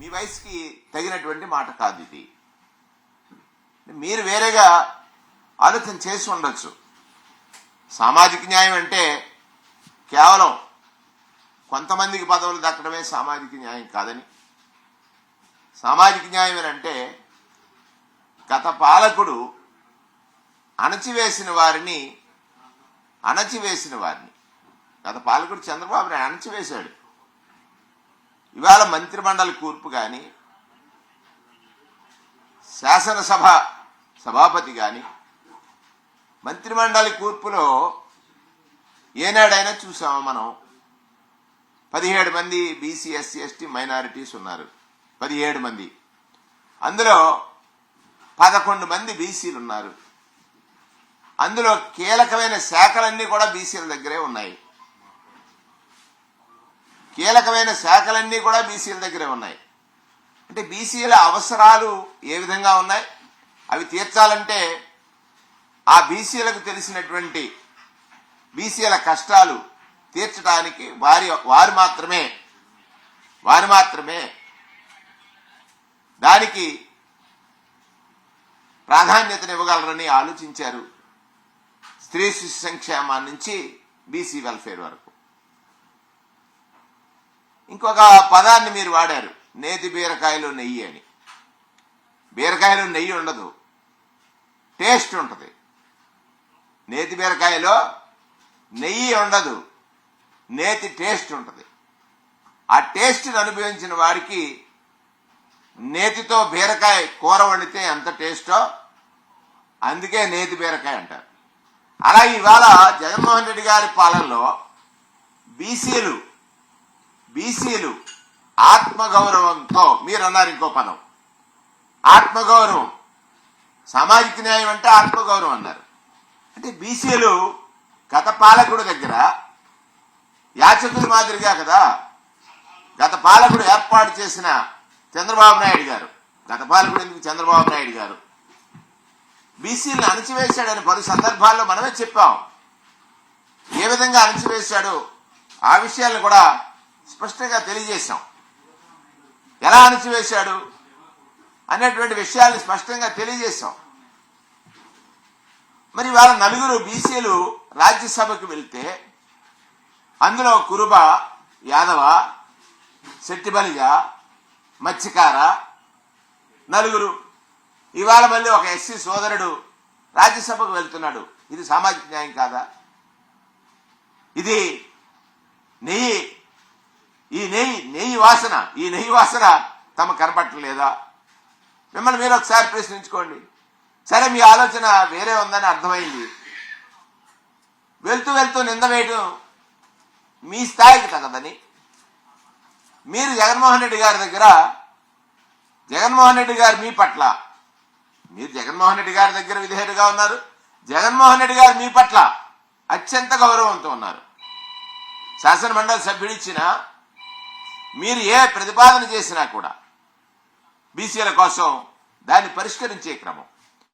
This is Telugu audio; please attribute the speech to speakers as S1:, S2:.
S1: మీ వయసుకి తగినటువంటి మాట కాదు ఇది. మీరు వేరేగా ఆలోచన చేసి ఉండొచ్చు. సామాజిక న్యాయం అంటే కేవలం కొంతమందికి పదవులు దక్కడమే సామాజిక న్యాయం కాదని, సామాజిక న్యాయం అంటే గత పాలకుడు అణచివేసిన వారిని గత పాలకుడు చంద్రబాబు నాయుడు అణచివేశాడు. ఇవాళ మంత్రిమండలి కూర్పు కానీ, శాసనసభ సభాపతి కానీ, మంత్రిమండలి కూర్పులో ఏనాడైనా చూసామా మనం? 17 మంది బీసీ ఎస్సీ ఎస్టీ మైనారిటీస్ ఉన్నారు. 17 మంది. అందులో 11 మంది బీసీలు ఉన్నారు. అందులో కీలకమైన శాఖలన్నీ కూడా బీసీల దగ్గరే ఉన్నాయి. అంటే బీసీల అవసరాలు ఏ విధంగా ఉన్నాయి, అవి తీర్చాలంటే ఆ బీసీలకు తెలిసినటువంటి బీసీల కష్టాలు తీర్చడానికి వారు మాత్రమే దానికి ప్రాధాన్యతనివ్వగలరని ఆలోచించారు. స్త్రీ శిశు సంక్షేమం నుంచి బీసీ వెల్ఫేర్ వరకు. ఇంకొక పదాన్ని మీరు వాడారు, నేతి బీరకాయలో నెయ్యి అని. బీరకాయలో నెయ్యి ఉండదు, టేస్ట్ ఉంటుంది. నేతి బీరకాయలో నెయ్యి ఉండదు, నేతి టేస్ట్ ఉంటుంది. ఆ టేస్ట్ని అనుభవించిన వారికి నేతితో బీరకాయ కూర వండితే ఎంత టేస్టో అందుకే నేతి బీరకాయ అంటారు. అలాగే ఇవాళ జగన్మోహన్ రెడ్డి గారి పాలనలో బీసీలు ఆత్మగౌరవంతో, మీరు అన్నారు ఇంకో పదం, ఆత్మగౌరవం, సామాజిక న్యాయం అంటే ఆత్మగౌరవం అన్నారు. అంటే బీసీలు గత పాలకుడు దగ్గర యాచకుల మాదిరిగా కదా, గత పాలకుడు ఏర్పాటు చేసిన చంద్రబాబు నాయుడు గారు, గత పాలకుడు ఎందుకు చంద్రబాబు నాయుడు గారు బీసీలను అణచివేశాడని పలు సందర్భాల్లో మనమే చెప్పాం. ఏ విధంగా అణచివేశాడో ఆ విషయాలను కూడా స్పష్టంగా తెలియజేశాం. ఎలా అణచివేశాడు అనేటువంటి విషయాన్ని స్పష్టంగా తెలియజేశాం. మరి వాళ్ళ 4 బీసీలు రాజ్యసభకు వెళ్తే అందులో కురుబ, యాదవ, శెట్టిబలిజ, మత్స్యకార 4. ఇవాళ మళ్ళీ ఒక ఎస్సీ సోదరుడు రాజ్యసభకు వెళ్తున్నాడు. ఇది సామాజిక న్యాయం కాదా? ఇది నెయ్యి వాసన తమ కనపట్టలేదా? మిమ్మల్ని మీరు ఒకసారి ప్రశ్నించుకోండి. సరే, మీ ఆలోచన వేరే ఉందని అర్థమైంది. వెళ్తూ నింద వేయడం మీ స్థాయికి తగదని మీరు జగన్మోహన్ రెడ్డి గారి దగ్గర, జగన్మోహన్ రెడ్డి గారు మీ పట్ల, మీరు జగన్మోహన్ రెడ్డి గారి దగ్గర విధేయుడిగా ఉన్నారు. జగన్మోహన్ రెడ్డి గారు మీ పట్ల అత్యంత గౌరవంతో ఉన్నారు. శాసనమండలి సభ్యుడిచ్చిన మీరు ఏ ప్రతిపాదన చేసినా కూడా బీసీల కోసం దాన్ని పరిష్కరించే క్రమం